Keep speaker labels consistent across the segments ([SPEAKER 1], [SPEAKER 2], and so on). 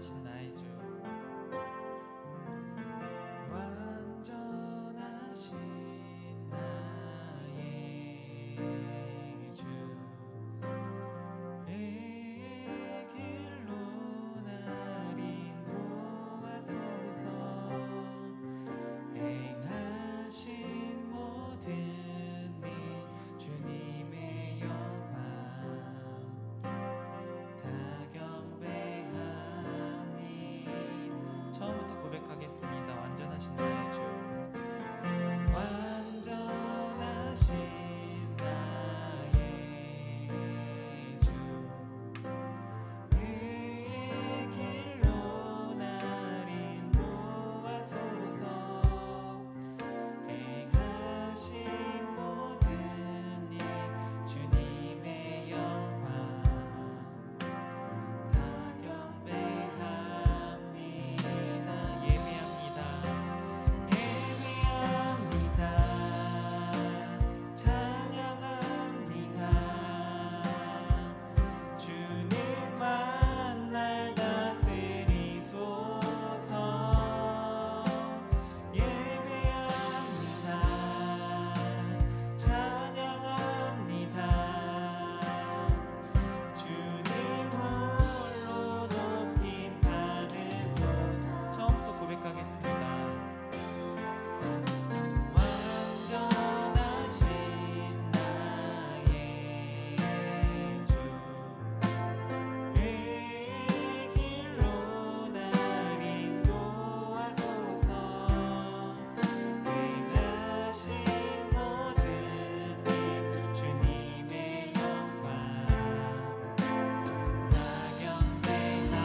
[SPEAKER 1] 완전하신 나의 주.
[SPEAKER 2] 완전하신 나의 주 의 길로 날 인도하소서. 행하신 모든 일 주님의 영광 다 경배합니다.
[SPEAKER 1] 처음부터 고백하겠습니다. 완전하신 나의 주.
[SPEAKER 2] 완전하신 나의 주 의 길로 날 인도하소서. 행하신 모든 일 주님의 영광 다 경배합니다.
[SPEAKER 1] 예배합니다.
[SPEAKER 2] 예배합니다. 찬양합니다. 주님만 날 다스리소서. 예배합니다. 찬양합니다. 주님 홀로 높임 받으소서.
[SPEAKER 1] 처음부터 고백하겠습니다.
[SPEAKER 2] 완전하신 나의 주 의 길로 날 인도하소서. 행하신 모든 일 주님의 영광 다 경배합니다.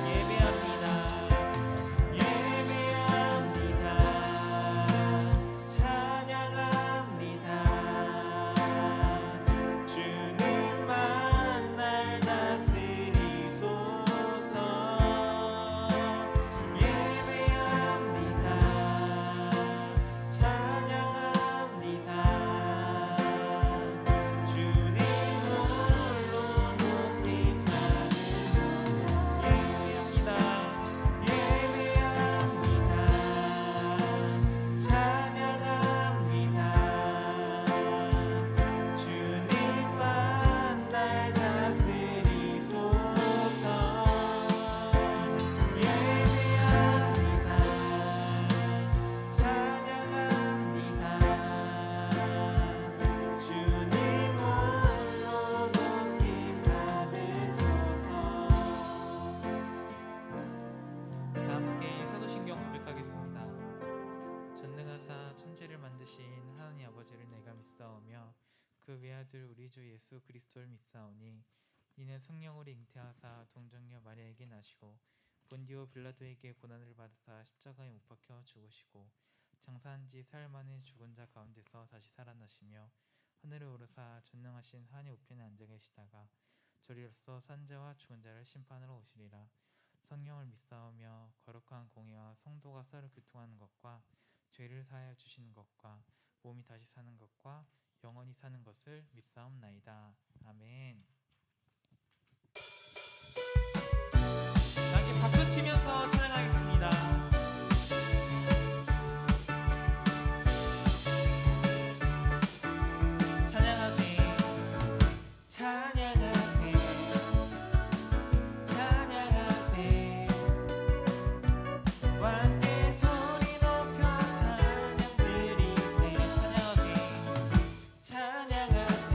[SPEAKER 1] 예배합니다.
[SPEAKER 2] 예배합니다. 찬양합니다. 주님만 날 다스리소서. 예배합니다. 찬양합니다. 주님 홀로 높임 받으소서. 예배합니다. 예배합니다. 찬양합니다. 주님만 날 다스리소서. 예배합니다. 찬양합니다. 주님 홀로 높임 받으소서.
[SPEAKER 1] 다 함께 사도신경 고백하겠습니다. 전능하사 천지를 만드신 하나님 아버지를 내가 믿사오며 그 외아들 우리 주 예수 그리스도를 믿사오니 이는 성령으로 잉태하사 동정녀 마리아에게 나시고 본디오 빌라도에게 고난을 받으사 십자가에 못 박혀 죽으시고 장사한 지 사흘 만에 죽은 자 가운데서 다시 살아나시며 하늘에 오르사 전능하신 하나님 우편에 앉아 계시다가 저리로서 산 자와 죽은 자를 심판하러 오시리라. 성령을 믿사오며 거룩한 공회와 성도가 서로 교통하는 것과 죄를 사하여 주시는 것과 몸이 다시 사는 것과 영원히 사는 것을 믿사옵나이다. 아멘. 함께 박수 치면서 찬양하겠습니다. 찬양하세.
[SPEAKER 2] 찬양하세. 찬양하세. 왕께 소리 높여 찬양 드리세.
[SPEAKER 1] 찬양하세.
[SPEAKER 2] 찬양하세.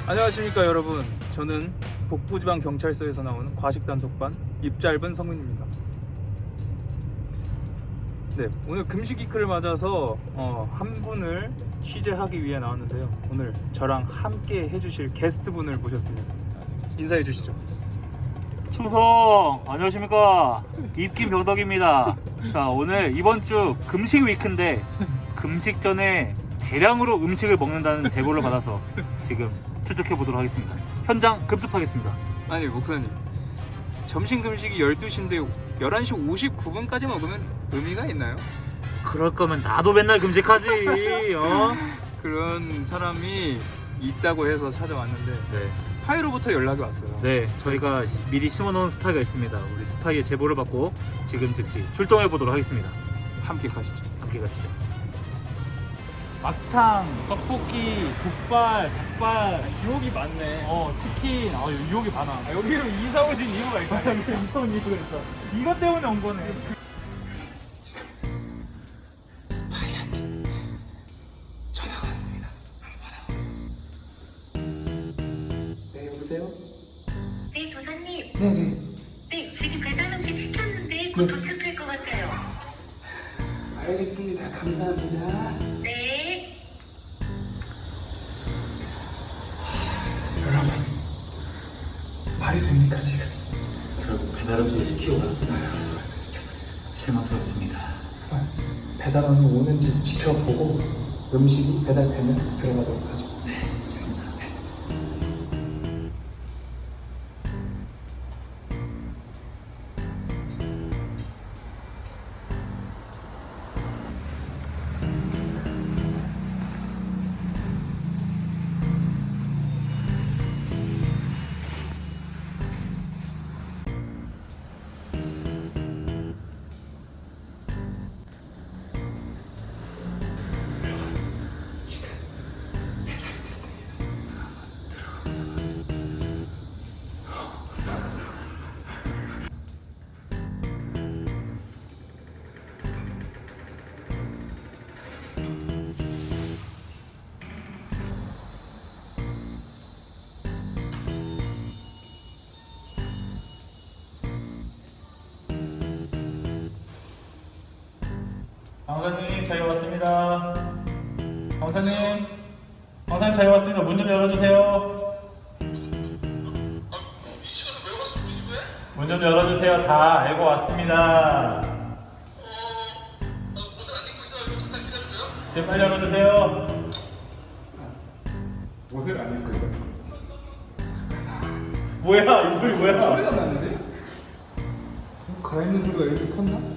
[SPEAKER 3] 안녕하십니까 여러분. 저는 북부지방경찰서에서 나온 과식단속반 입짧은 성윤입니다. 네, 오늘 금식이크를 맞아서 한 분을 취재하기 위해 나왔는데요. 오늘 저랑 함께 해주실 게스트분을 모셨습니다. 인사해 주시죠.
[SPEAKER 4] 충성! 안녕하십니까. 입김 병덕입니다. 자, 오늘 이번 주 금식 위크인데 금식 전에 대량으로 음식을 먹는다는 제보를 받아서 지금 추적해 보도록 하겠습니다. 현장 급습하겠습니다.
[SPEAKER 3] 아니 목사님, 점심 금식이 12시인데 11시 59분까지 먹으면 의미가 있나요?
[SPEAKER 4] 그럴 거면 나도 맨날 금식하지.
[SPEAKER 3] 그런 사람이 있다고 해서 찾아왔는데
[SPEAKER 4] 네.
[SPEAKER 3] 스파이로부터 연락이 왔어요.
[SPEAKER 4] 네, 저희가 미리 심어놓은 스파이가 있습니다. 우리 스파이의 제보를 받고 지금 즉시 출동해 보도록 하겠습니다.
[SPEAKER 3] 함께 가시죠.
[SPEAKER 4] 함께 가시죠. 막창, 떡볶이, 족발, 닭발,
[SPEAKER 3] 유혹이 많네.
[SPEAKER 4] 치킨, 유혹이 많아.
[SPEAKER 3] 여기로 이사 오신 이유가 있어요.
[SPEAKER 4] 이런 이유가 있어. 이것 때문에 온 거네.
[SPEAKER 3] 전화가 왔습니다. 네, 여보세요?
[SPEAKER 5] 네, 도사님.
[SPEAKER 3] 네네.
[SPEAKER 5] 네, 지금 배달 음식 시켰는데 곧 도착할 것 같아요.
[SPEAKER 3] 알겠습니다. 감사합니다.
[SPEAKER 5] 네.
[SPEAKER 3] 여러분, 말이 됩니까 지금?
[SPEAKER 4] 결국 배달 음식을 시키고 갔어요. 실망스럽습니다.
[SPEAKER 6] 배달원이 오는지 지켜보고 음식이 배달되면 들어가도록 하죠.
[SPEAKER 4] 강사님, 저희 왔습니다. 강사님, 저희 왔습니다. 문 좀 열어주세요. 문 좀 열어주세요. 다 알고 왔습니다. 지금 빨리 열어주세요.
[SPEAKER 6] 옷을 안 입고 있어요.
[SPEAKER 4] 뭐야, 이 소리 뭐야?
[SPEAKER 6] 소리가 나는데? 갈아입는 소리가 이렇게 컸나?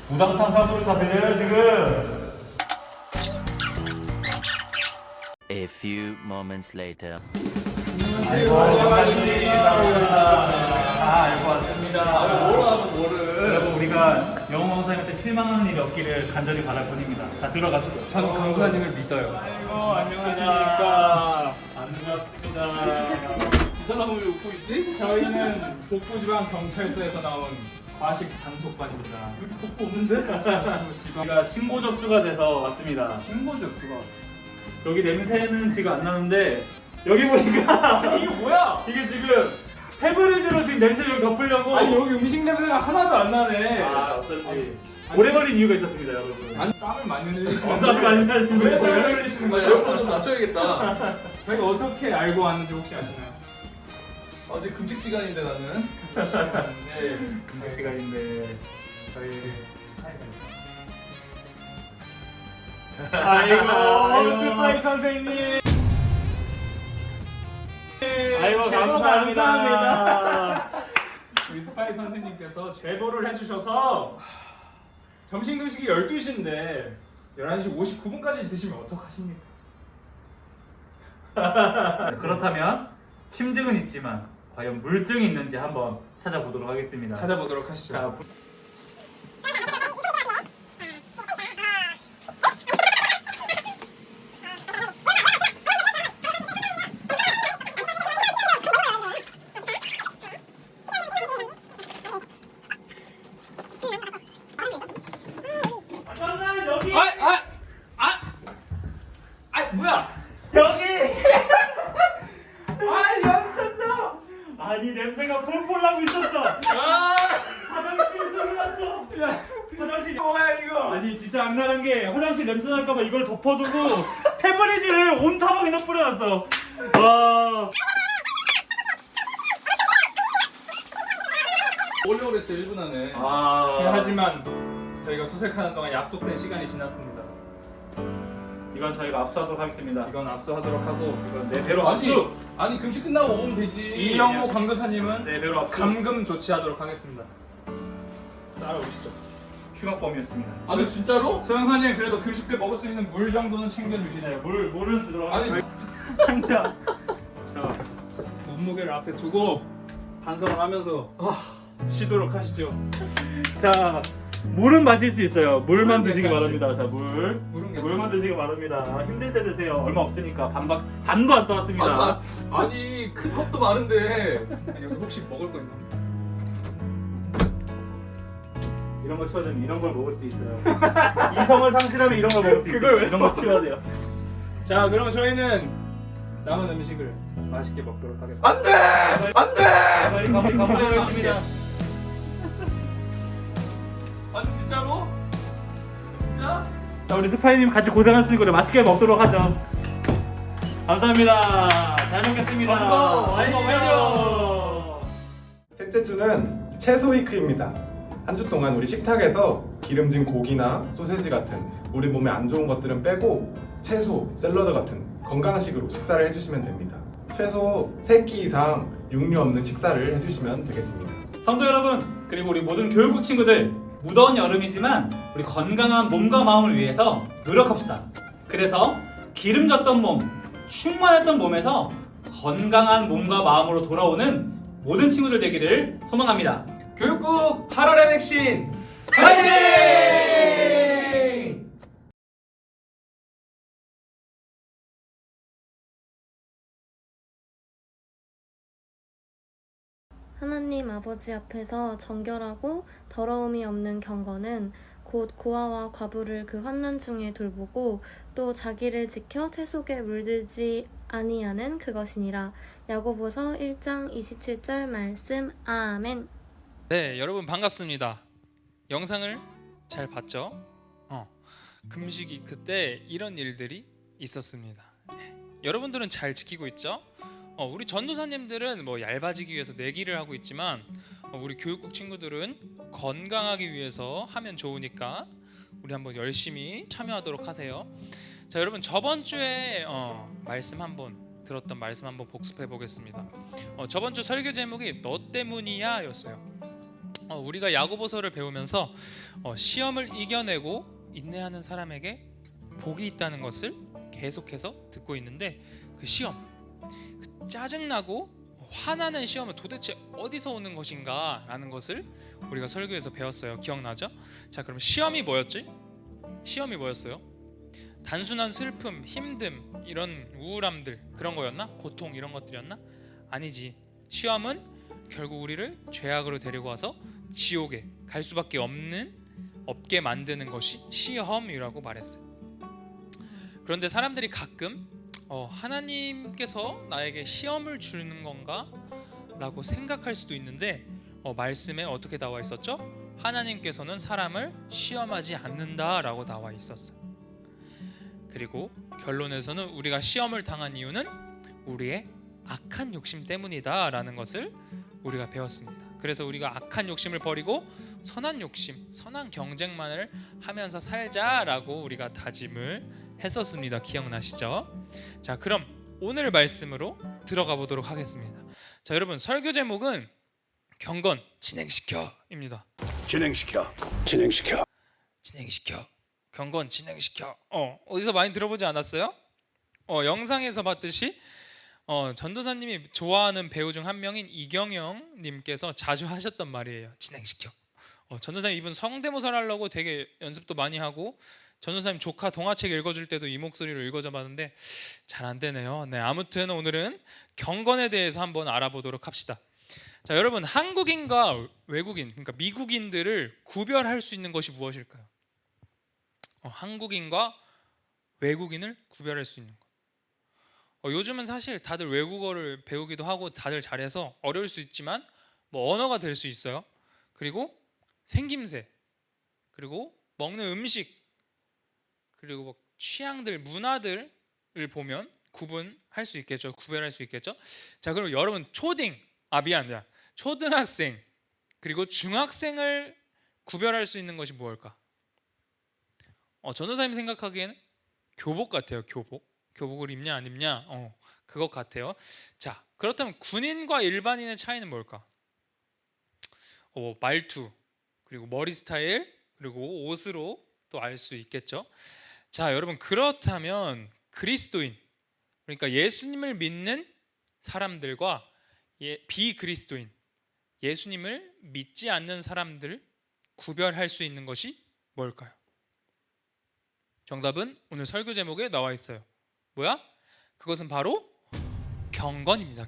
[SPEAKER 4] 우당탕 사소리 다 들려요 지금.
[SPEAKER 7] A few moments later.
[SPEAKER 4] 아이고, 반갑습니다. 다 알고 왔습니다.
[SPEAKER 6] 뭐를?
[SPEAKER 4] 여러분, 우리가 영웅 강사님한테 실망하는 일이 없기를 간절히 바랄 뿐입니다. 자, 들어가시죠.
[SPEAKER 6] 전 강사님을 믿어요.
[SPEAKER 4] 아이고, 안녕하십니까. 반갑습니다.
[SPEAKER 6] 이 사람은 왜 웃고 있지?
[SPEAKER 3] 저희는 북부지방경찰서에서 나온 과식 단속반입니다.
[SPEAKER 4] 여기 복부 없는데? 저희가 신고 접수가 돼서 왔습니다.
[SPEAKER 3] 신고 접수가 왔어요.
[SPEAKER 4] 여기 냄새는 지금 안 나는데 여기 보니까
[SPEAKER 3] 이게 뭐야?
[SPEAKER 4] 이게 지금 페브리즈로 지금 냄새를 덮으려고.
[SPEAKER 3] 아니 여기 음식 냄새가 하나도 안 나네.
[SPEAKER 4] 어쩐지 오래 걸린 이유가 있었습니다, 여러분.
[SPEAKER 3] 땀을 많이 흘리시는
[SPEAKER 4] 땀을 많이 흘리시는
[SPEAKER 3] 왜
[SPEAKER 4] 거예요?
[SPEAKER 3] 땀을 흘리시는 거예요?
[SPEAKER 6] 에어컨 좀 낮춰야겠다.
[SPEAKER 3] 저희가 어떻게 알고 왔는지 혹시 아시나요?
[SPEAKER 6] 어제 금식 시간인데 나는.
[SPEAKER 3] 네.
[SPEAKER 4] 금식 시간인데
[SPEAKER 3] 저희 스파이가 있어요.
[SPEAKER 4] 아이고,
[SPEAKER 3] 스파이 선생님.
[SPEAKER 4] 아이고,
[SPEAKER 3] 제보
[SPEAKER 4] 감사합니다.
[SPEAKER 3] 우리 스파이 선생님께서 제보를 해주셔서 점심 금식이 12시인데 11시 59분까지 드시면 어떡하십니까?
[SPEAKER 4] 그렇다면 심증은 있지만 과연 물증이 있는지 한번 찾아보도록 하겠습니다.
[SPEAKER 3] 찾아보도록 하시죠.
[SPEAKER 4] 자,
[SPEAKER 3] 뭐야?
[SPEAKER 4] 여기 화장실
[SPEAKER 6] 뭐야 이거?
[SPEAKER 4] 아니 진짜 악랄한 게 화장실 냄새 날까봐 이걸 덮어두고 페브리즈를 온 타방에다 뿌려놨어. 와.
[SPEAKER 3] 오려고 그랬어요 1분 안에.
[SPEAKER 4] 아.
[SPEAKER 3] 하지만 저희가 수색하는 동안 약속된 시간이 지났습니다.
[SPEAKER 4] 이건 저희가 압수하도록 하겠습니다.
[SPEAKER 3] 이건 압수하도록 하고
[SPEAKER 4] 이건 내 배로 압수.
[SPEAKER 3] 아니 금식 끝나고 오면 되지. 이영모 강도사님은
[SPEAKER 4] 내 배로 압수.
[SPEAKER 3] 감금 조치하도록 하겠습니다. 따라오시죠.
[SPEAKER 4] 흉악범이었습니다.
[SPEAKER 3] 아니 진짜로?
[SPEAKER 4] 소영사님 그래도 금식 때 먹을 수 있는 물 정도는 챙겨주시나요? 물은 주도록
[SPEAKER 3] 아니
[SPEAKER 4] 하겠습니다. 한 잔. 자,
[SPEAKER 3] 몸무게를 앞에 두고 반성을 하면서
[SPEAKER 4] 쉬도록 하시죠. 자, 물은 마실 수 있어요. 물만 드시기
[SPEAKER 3] 물은
[SPEAKER 4] 바랍니다. 자, 물.
[SPEAKER 3] 물은
[SPEAKER 4] 물만 드시기 바랍니다. 힘들 때 드세요. 얼마 없으니까 반도 안 떠났습니다.
[SPEAKER 3] 아니 큰 컵도 많은데 여기 혹시 먹을 거 있나?
[SPEAKER 4] 이런 거 치워야 되면 이런 걸 먹을 수 있어요. 이성을 상실하면 이런 걸 먹을 수 있어요.
[SPEAKER 3] 그걸 왜
[SPEAKER 4] 이런 거 치워야 돼요.
[SPEAKER 3] 자 그럼 저희는 남은 음식을 맛있게 먹도록 하겠습니다.
[SPEAKER 6] 안돼 안돼.
[SPEAKER 4] 감사합니다.
[SPEAKER 3] 아니 진짜로? 진짜?
[SPEAKER 4] 자, 우리 스파이님 같이 고생하셨으니까 우리 맛있게 먹도록 하죠. 감사합니다. 잘 먹겠습니다.
[SPEAKER 3] 검거 완료.
[SPEAKER 8] 셋째 주는 채소 위크입니다. 한 주 동안 우리 식탁에서 기름진 고기나 소세지 같은 우리 몸에 안 좋은 것들은 빼고 채소, 샐러드 같은 건강식으로 식사를 해주시면 됩니다. 최소 3끼 이상 육류 없는 식사를 해주시면 되겠습니다.
[SPEAKER 9] 성도 여러분, 그리고 우리 모든 교육국 친구들, 무더운 여름이지만 우리 건강한 몸과 마음을 위해서 노력합시다. 그래서 기름졌던 몸, 충만했던 몸에서 건강한 몸과 마음으로 돌아오는 모든 친구들 되기를 소망합니다.
[SPEAKER 3] 교육국 8월의 백신
[SPEAKER 9] 화이팅!
[SPEAKER 10] 하나님 아버지 앞에서 정결하고 더러움이 없는 경건은 곧 고아와 과부를 그 환난 중에 돌보고 또 자기를 지켜 태속에 물들지 아니하는 그것이니라. 야고보서 1장 27절 말씀. 아멘.
[SPEAKER 1] 네, 여러분 반갑습니다. 영상을 잘 봤죠? 금식이 그때 이런 일들이 있었습니다. 여러분들은 잘 지키고 있죠? 우리 전도사님들은 뭐 얇아지기 위해서 내기를 하고 있지만 우리 교육국 친구들은 건강하기 위해서 하면 좋으니까 우리 한번 열심히 참여하도록 하세요. 자, 여러분 저번 주에 말씀 한번 들었던 말씀 한번 복습해 보겠습니다. 저번 주 설교 제목이 너 때문이야 였어요. 우리가 야고보서를 배우면서 시험을 이겨내고 인내하는 사람에게 복이 있다는 것을 계속해서 듣고 있는데 그 시험, 그 짜증나고 화나는 시험은 도대체 어디서 오는 것인가 라는 것을 우리가 설교에서 배웠어요. 기억나죠? 자, 그럼 시험이 뭐였지? 시험이 뭐였어요? 단순한 슬픔, 힘듦, 이런 우울함들 그런 거였나? 고통 이런 것들이었나? 아니지. 시험은 결국 우리를 죄악으로 데리고 와서 지옥에 갈 수밖에 없게 만드는 것이 시험이라고 말했어요. 그런데 사람들이 가끔 하나님께서 나에게 시험을 주는 건가? 라고 생각할 수도 있는데 말씀에 어떻게 나와 있었죠? 하나님께서는 사람을 시험하지 않는다 라고 나와 있었어요. 그리고 결론에서는 우리가 시험을 당한 이유는 우리의 악한 욕심 때문이다 라는 것을 우리가 배웠습니다. 그래서 우리가 악한 욕심을 버리고 선한 욕심, 선한 경쟁만을 하면서 살자라고 우리가 다짐을 했었습니다. 기억나시죠? 자, 그럼 오늘 말씀으로 들어가 보도록 하겠습니다. 자, 여러분 설교 제목은 경건 진행시켜입니다.
[SPEAKER 11] 진행시켜
[SPEAKER 1] 경건 진행시켜. 어디서 많이 들어보지 않았어요? 영상에서 봤듯이 전도사님이 좋아하는 배우 중 한 명인 이경영 님께서 자주 하셨던 말이에요. 진행시켜. 전도사님 이분 성대모사를 하려고 되게 연습도 많이 하고 전도사님 조카 동화책 읽어줄 때도 이 목소리로 읽어줘 봤는데 잘 안 되네요. 네, 아무튼 오늘은 경건에 대해서 한번 알아보도록 합시다. 자, 여러분 한국인과 외국인, 그러니까 미국인들을 구별할 수 있는 것이 무엇일까요? 한국인과 외국인을 구별할 수 있는 것. 요즘은 사실 다들 외국어를 배우기도 하고 다들 잘해서 어려울 수 있지만 뭐 언어가 될 수 있어요. 그리고 생김새,
[SPEAKER 3] 그리고 먹는 음식, 그리고 뭐 취향들, 문화들을 보면 구분할 수 있겠죠. 구별할 수 있겠죠. 자, 그럼 여러분 미안. 초등학생 그리고 중학생을 구별할 수 있는 것이 무엇일까? 전도사님 생각하기에는 교복 같아요. 교복을 입냐 안 입냐, 그것 같아요. 자, 그렇다면 군인과 일반인의 차이는 뭘까? 말투, 그리고 머리 스타일, 그리고 옷으로 또 알 수 있겠죠. 자, 여러분, 그렇다면 그리스도인, 그러니까 예수님을 믿는 사람들과 비그리스도인, 예수님을 믿지 않는 사람들 구별할 수 있는 것이 뭘까요? 정답은 오늘 설교 제목에 나와 있어요. 뭐야? 그것은 바로 경건입니다.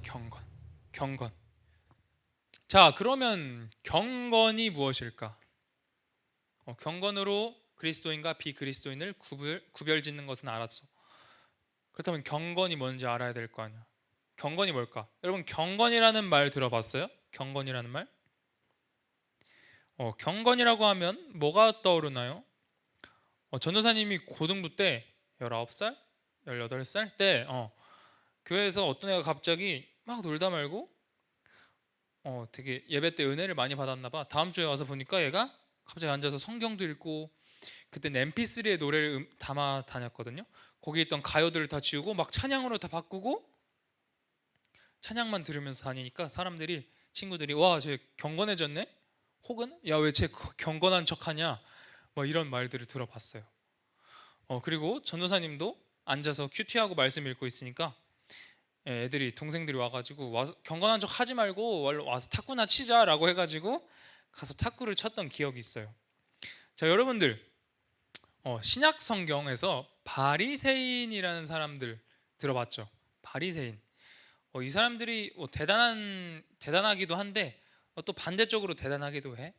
[SPEAKER 3] 경건. 자, 그러면 경건이 무엇일까? 경건으로 그리스도인과 비그리스도인을 구별짓는 것은 알았어. 그렇다면 경건이 뭔지 알아야 될 거 아니야. 경건이 뭘까? 여러분, 경건이라는 말 들어봤어요? 경건이라는 말? 경건이라고 하면 뭐가 떠오르나요? 전도사님이 고등부 때 19살? 18살 때 교회에서 어떤 애가 갑자기 막 놀다 말고 되게 예배 때 은혜를 많이 받았나 봐. 다음 주에 와서 보니까 얘가 갑자기 앉아서 성경도 읽고, 그때는 MP3의 노래를 담아 다녔거든요. 거기 있던 가요들을 다 지우고 막 찬양으로 다 바꾸고 찬양만 들으면서 다니니까 친구들이 와, 쟤 경건해졌네? 혹은 야, 왜 쟤 경건한 척하냐? 뭐 이런 말들을 들어봤어요. 그리고 전도사님도 앉아서 큐티하고 말씀 읽고 있으니까 동생들이 와가지고 와서 경건한 척 하지 말고 와서 탁구나 치자라고 해가지고 가서 탁구를 쳤던 기억이 있어요. 자, 여러분들, 신약 성경에서 바리새인이라는 사람들 들어봤죠? 바리새인. 이 사람들이 대단하기도 한데 또 반대쪽으로 대단하기도 해.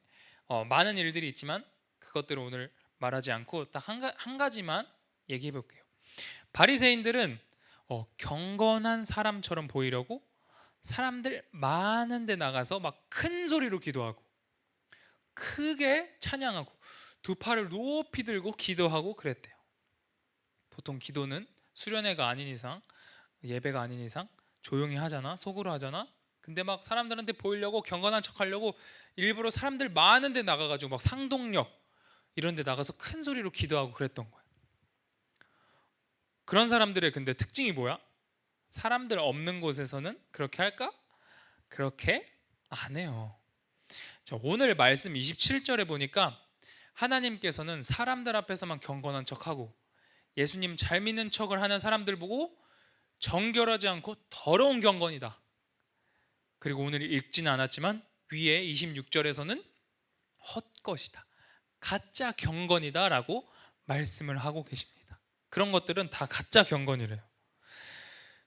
[SPEAKER 3] 많은 일들이 있지만 그것들을 오늘 말하지 않고 딱 한 가지만 얘기해 볼게요. 바리새인들은 경건한 사람처럼 보이려고 사람들 많은 데 나가서 막 큰 소리로 기도하고 크게 찬양하고 두 팔을 높이 들고 기도하고 그랬대요. 보통 기도는 수련회가 아닌 이상, 예배가 아닌 이상 조용히 하잖아, 속으로 하잖아. 근데 막 사람들한테 보이려고 경건한 척하려고 일부러 사람들 많은 데 나가가지고 막 상동역 이런 데 나가서 큰 소리로 기도하고 그랬던 거야. 그런 사람들의 근데 특징이 뭐야? 사람들 없는 곳에서는 그렇게 할까? 그렇게 안 해요. 자, 오늘 말씀 27절에 보니까 하나님께서는 사람들 앞에서만 경건한 척하고 예수님 잘 믿는 척을 하는 사람들 보고 정결하지 않고 더러운 경건이다. 그리고 오늘 읽지는 않았지만 위에 26절에서는 헛것이다, 가짜 경건이다 라고 말씀을 하고 계십니다. 그런 것들은 다 가짜 경건이래요.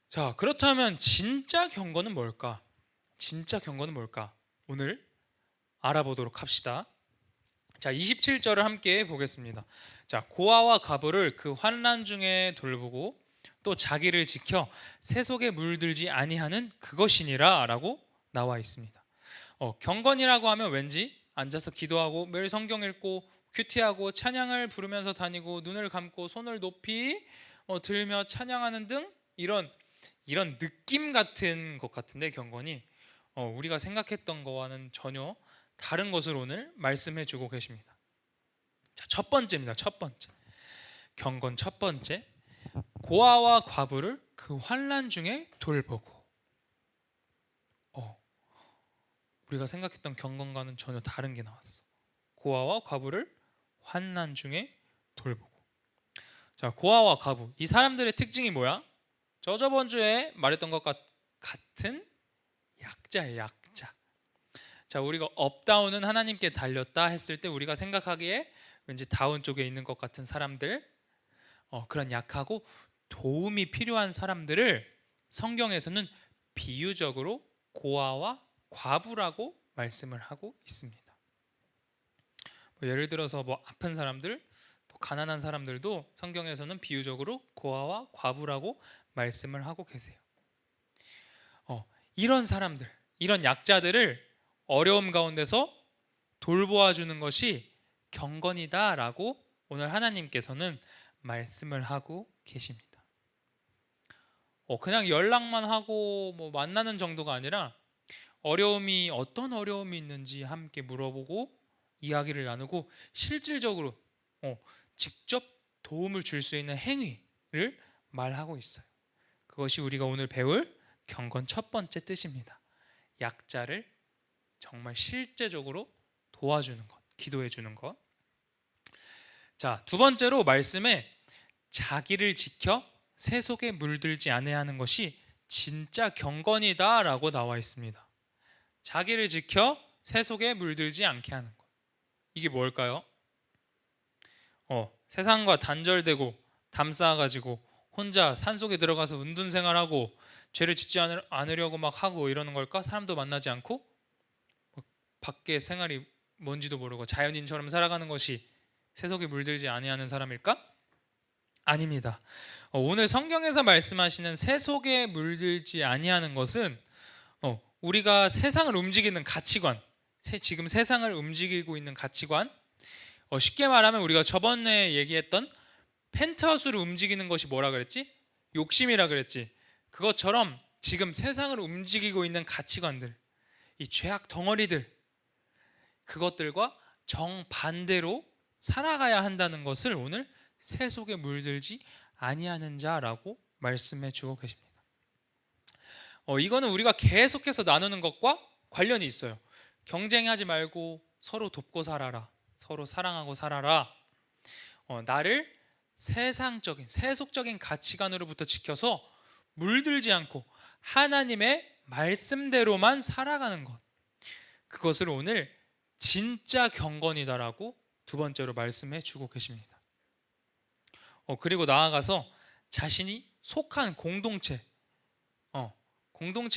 [SPEAKER 3] 자, 그렇다면 진짜 경건은 뭘까? 진짜 경건은 뭘까? 오늘 알아보도록 합시다. 자, 27절을 함께 보겠습니다. 자, 고아와 과부를 그 환난 중에 돌보고 또 자기를 지켜 세속에 물들지 아니하는 그것이니라 라고 나와 있습니다. 경건이라고 하면 왠지 앉아서 기도하고 매일 성경 읽고 큐티하고 찬양을 부르면서 다니고 눈을 감고 손을 높이 들며 찬양하는 등 이런 느낌 같은 것 같은데, 경건이 우리가 생각했던 거와는 전혀 다른 것을 오늘 말씀해 주고 계십니다. 자, 첫 번째입니다. 첫 번째 경건, 첫 번째, 고아와 과부를 그 환난 중에 돌보고. 우리가 생각했던 경건과는 전혀 다른 게 나왔어. 고아와 과부를 환난 중에 돌보고. 자, 고아와 과부, 이 사람들의 특징이 뭐야? 저번 주에 말했던 것 같은 약자예요. 약자. 자, 우리가 업다운은 하나님께 달렸다 했을 때 우리가 생각하기에 왠지 다운 쪽에 있는 것 같은 사람들, 그런 약하고 도움이 필요한 사람들을 성경에서는 비유적으로 고아와 과부라고 말씀을 하고 있습니다. 예를 들어서 아픈 사람들, 또 가난한 사람들도 성경에서는 비유적으로 고아와 과부라고 말씀을 하고 계세요. 이런 사람들, 이런 약자들을 어려움 가운데서 돌보아 주는 것이 경건이다라고 오늘 하나님께서는 말씀을 하고 계십니다. 그냥 연락만 하고 뭐 만나는 정도가 아니라 어떤 어려움이 있는지 함께 물어보고 이야기를 나누고 실질적으로 직접 도움을 줄 수 있는 행위를 말하고 있어요. 그것이 우리가 오늘 배울 경건 첫 번째 뜻입니다. 약자를 정말 실제적으로 도와주는 것, 기도해 주는 것. 자, 두 번째로 말씀에 자기를 지켜 세속에 물들지 아니하는 것이 진짜 경건이다라고 나와 있습니다. 자기를 지켜 세속에 물들지 않게 하는 것. 이게 뭘까요? 세상과 단절되고 담 쌓아가지고 혼자 산속에 들어가서 은둔생활하고 죄를 짓지 않으려고 막 하고 이러는 걸까? 사람도 만나지 않고 밖에 생활이 뭔지도 모르고 자연인처럼 살아가는 것이 세속에 물들지 아니하는 사람일까? 아닙니다. 오늘 성경에서 말씀하시는 세속에 물들지 아니하는 것은 우리가 세상을 움직이는 가치관, 지금 세상을 움직이고 있는 가치관, 쉽게 말하면 우리가 저번에 얘기했던 펜트하우스를 움직이는 것이 뭐라 그랬지? 욕심이라 그랬지. 그것처럼 지금 세상을 움직이고 있는 가치관들, 이 죄악 덩어리들, 그것들과 정반대로 살아가야 한다는 것을 오늘 세속에 물들지 아니하는 자라고 말씀해 주고 계십니다. 이거는 우리가 계속해서 나누는 것과 관련이 있어요. 경쟁하지 말고 서로 돕고 살아라. 서로 사랑하고 살아라. 나를 세상적인 세속적인 가치관으로부터 지켜서 물들지 않고 하나님의 말씀대로만 살아가는 것, 그것을 오늘 진짜 경건이다라고 두 번째로 말씀해 주고 계십니다. 그리고 나아가서 자신이 속한 공동체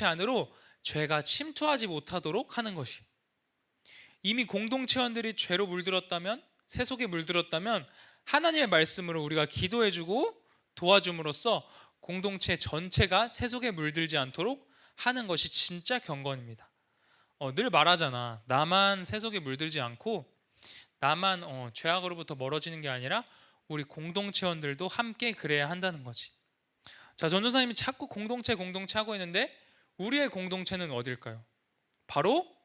[SPEAKER 3] 안으로 죄가 침투하지 못하도록 하는 것이, 이미 공동체원들이 죄로 물들었다면, 세속에 물들었다면 하나님의 말씀으로 우리가 기도해주고 도와줌으로써 공동체 전체가 세속에 물들지 않도록 하는 것이 진짜 경건입니다. 늘 말하잖아. 나만 세속에 물들지 않고 나만 죄악으로부터 멀어지는 게 아니라 우리 공동체원들도 함께 그래야 한다는 거지. 자, 전도사님이 자꾸 공동체 하고 있는데 우리의 공동체는 어딜까요? 바로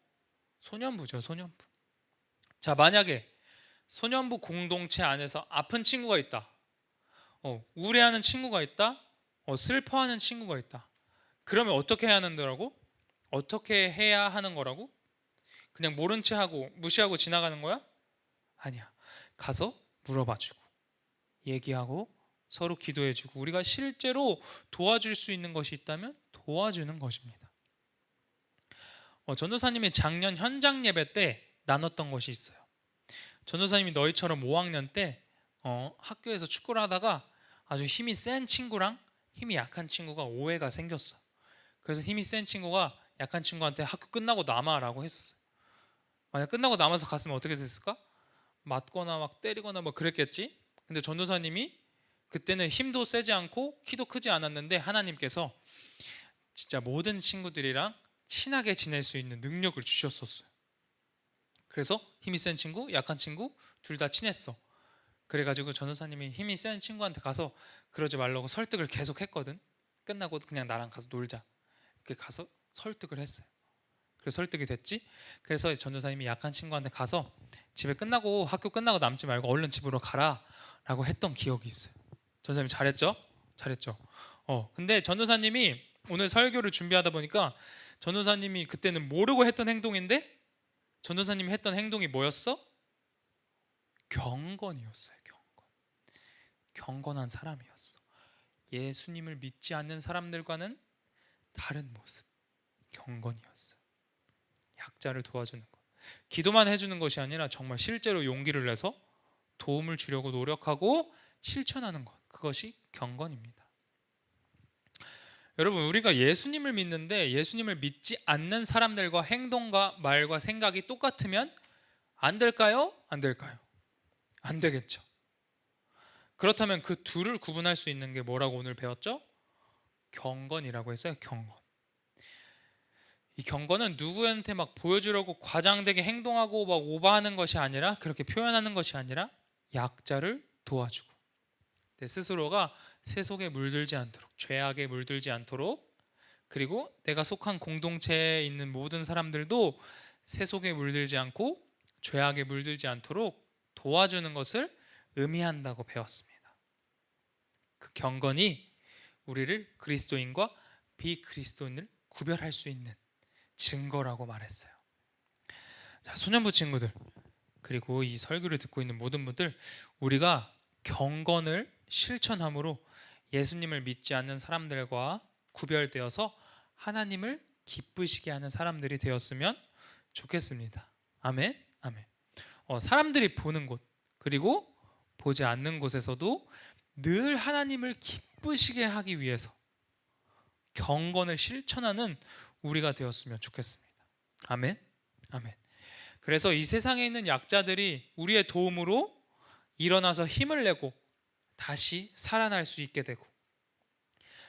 [SPEAKER 3] 소년부죠. 소년부. 자, 만약에 소년부 공동체 안에서 아픈 친구가 있다, 우울해하는 친구가 있다, 슬퍼하는 친구가 있다. 그러면 어떻게 해야 하는 거라고? 어떻게 해야 하는 거라고? 그냥 모른 채 하고 무시하고 지나가는 거야? 아니야. 가서 물어봐주고 얘기하고 서로 기도해주고 우리가 실제로 도와줄 수 있는 것이 있다면 도와주는 것입니다. 전도사님이 작년 현장 예배 때 나눴던 것이 있어요. 전도사님이 너희처럼 5학년 때 학교에서 축구를 하다가 아주 힘이 센 친구랑 힘이 약한 친구가 오해가 생겼어. 그래서 힘이 센 친구가 약한 친구한테 학교 끝나고 남아라고 했었어요. 만약 끝나고 남아서 갔으면 어떻게 됐을까? 맞거나 막 때리거나 뭐 그랬겠지. 근데 전도사님이 그때는 힘도 세지 않고 키도 크지 않았는데 하나님께서 진짜 모든 친구들이랑 친하게 지낼 수 있는 능력을 주셨었어요. 그래서 힘이 센 친구, 약한 친구 둘 다 친했어. 그래가지고 전도사님이 힘이 센 친구한테 가서 그러지 말라고 설득을 계속 했거든. 끝나고 그냥 나랑 가서 놀자 이렇게 가서 설득을 했어요. 그래서 설득이 됐지. 그래서 전도사님이 약한 친구한테 가서 집에 끝나고 학교 끝나고 남지 말고 얼른 집으로 가라 라고 했던 기억이 있어요. 전도사님 잘했죠? 잘했죠. 근데 전도사님이 오늘 설교를 준비하다 보니까 전도사님이 그때는 모르고 했던 행동인데 전도사님이 했던 행동이 뭐였어? 경건이었어요. 경건한 사람이었어. 예수님을 믿지 않는 사람들과는 다른 모습, 경건이었어요. 약자를 도와주는 것, 기도만 해주는 것이 아니라 정말 실제로 용기를 내서 도움을 주려고 노력하고 실천하는 것, 그것이 경건입니다. 여러분, 우리가 예수님을 믿는데 예수님을 믿지 않는 사람들과 행동과 말과 생각이 똑같으면 안 될까요? 안 될까요? 안 되겠죠. 그렇다면 그 둘을 구분할 수 있는 게 뭐라고 오늘 배웠죠? 경건이라고 했어요. 경건. 이 경건은 누구한테 막 보여주려고 과장되게 행동하고 막 오버하는 것이 아니라, 그렇게 표현하는 것이 아니라 약자를 도와주고 내 스스로가 세속에 물들지 않도록, 죄악에 물들지 않도록, 그리고 내가 속한 공동체에 있는 모든 사람들도 세속에 물들지 않고 죄악에 물들지 않도록 도와주는 것을 의미한다고 배웠습니다. 그 경건이 우리를 그리스도인과 비그리스도인을 구별할 수 있는 증거라고 말했어요. 자, 소년부 친구들, 그리고 이 설교를 듣고 있는 모든 분들, 우리가 경건을 실천함으로 예수님을 믿지 않는 사람들과 구별되어서 하나님을 기쁘시게 하는 사람들이 되었으면 좋겠습니다. 아멘. 아멘. 사람들이 보는 곳, 그리고 보지 않는 곳에서도 늘 하나님을 기쁘시게 하기 위해서 경건을 실천하는 우리가 되었으면 좋겠습니다. 아멘. 아멘. 그래서 이 세상에 있는 약자들이 우리의 도움으로 일어나서 힘을 내고 다시 살아날 수 있게 되고,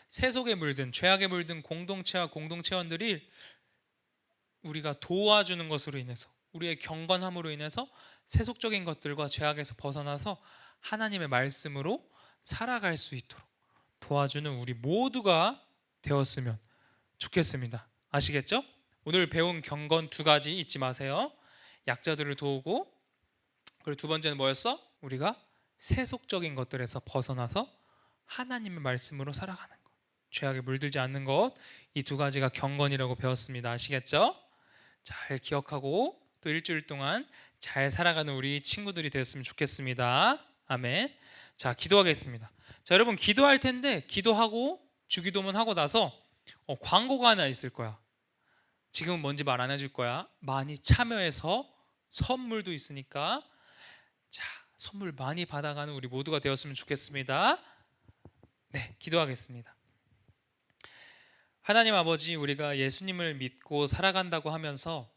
[SPEAKER 3] 세속에 물든, 죄악에 물든 공동체와 공동체원들이 우리가 도와주는 것으로 인해서, 우리의 경건함으로 인해서 세속적인 것들과 죄악에서 벗어나서 하나님의 말씀으로 살아갈 수 있도록 도와주는 우리 모두가 되었으면 좋겠습니다. 아시겠죠? 오늘 배운 경건 2가지 잊지 마세요. 약자들을 도우고, 그리고 2번째는 뭐였어? 우리가 세속적인 것들에서 벗어나서 하나님의 말씀으로 살아가는 것, 죄악에 물들지 않는 것, 이 2가지가 경건이라고 배웠습니다. 아시겠죠? 잘 기억하고 또 일주일 동안 잘 살아가는 우리 친구들이 되었으면 좋겠습니다. 아멘. 자, 기도하겠습니다. 자, 여러분 기도할 텐데, 기도하고 주기도문 하고 나서 광고가 하나 있을 거야. 지금은 뭔지 말 안 해줄 거야. 많이 참여해서 선물도 있으니까, 자, 선물 많이 받아가는 우리 모두가 되었으면 좋겠습니다. 네, 기도하겠습니다. 하나님 아버지, 우리가 예수님을 믿고 살아간다고 하면서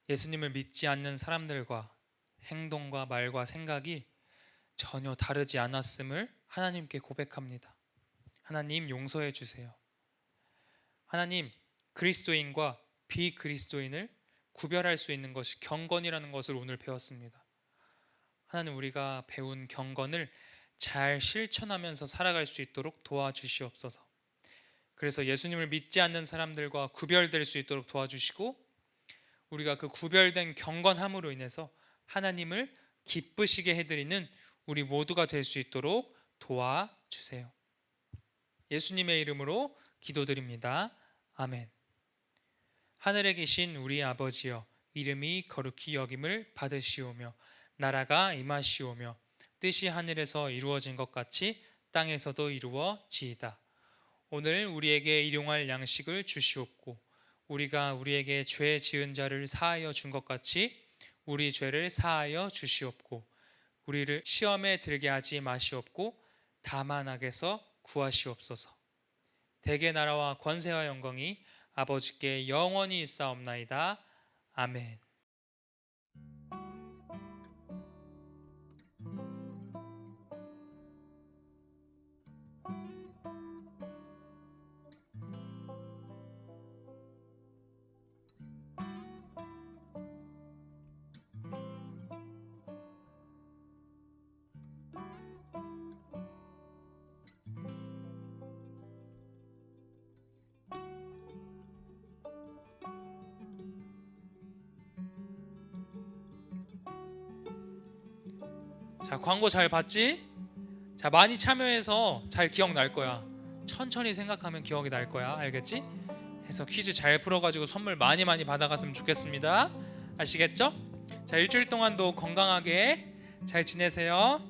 [SPEAKER 3] 예수님을 믿지 않는 사람들과 행동과 말과 생각이 전혀 다르지 않았음을 하나님께 고백합니다. 하나님, 용서해 주세요. 하나님, 그리스도인과 비그리스도인을 구별할 수 있는 것이 경건이라는 것을 오늘 배웠습니다. 하나님, 우리가 배운 경건을 잘 실천하면서 살아갈 수 있도록 도와주시옵소서. 그래서 예수님을 믿지 않는 사람들과 구별될 수 있도록 도와주시고, 우리가 그 구별된 경건함으로 인해서 하나님을 기쁘시게 해드리는 우리 모두가 될 수 있도록 도와주세요. 예수님의 이름으로 기도드립니다. 아멘. 하늘에 계신 우리 아버지여, 이름이 거룩히 여김을 받으시오며 나라가 임하시오며 뜻이 하늘에서 이루어진 것 같이 땅에서도 이루어지이다. 오늘 우리에게 일용할 양식을 주시옵고, 우리가 우리에게 죄 지은 자를 사하여 준 것 같이 우리 죄를 사하여 주시옵고, 우리를 시험에 들게 하지 마시옵고 다만 악에서 구하시옵소서. 대개 나라와 권세와 영광이 아버지께 영원히 있사옵나이다. 아멘. 자, 광고 잘 봤지? 자, 많이 참여해서 잘 기억날 거야. 천천히 생각하면 기억이 날 거야. 알겠지? 해서 퀴즈 잘 풀어가지고 선물 많이 받아갔으면 좋겠습니다. 아시겠죠? 자, 일주일 동안도 건강하게 잘 지내세요.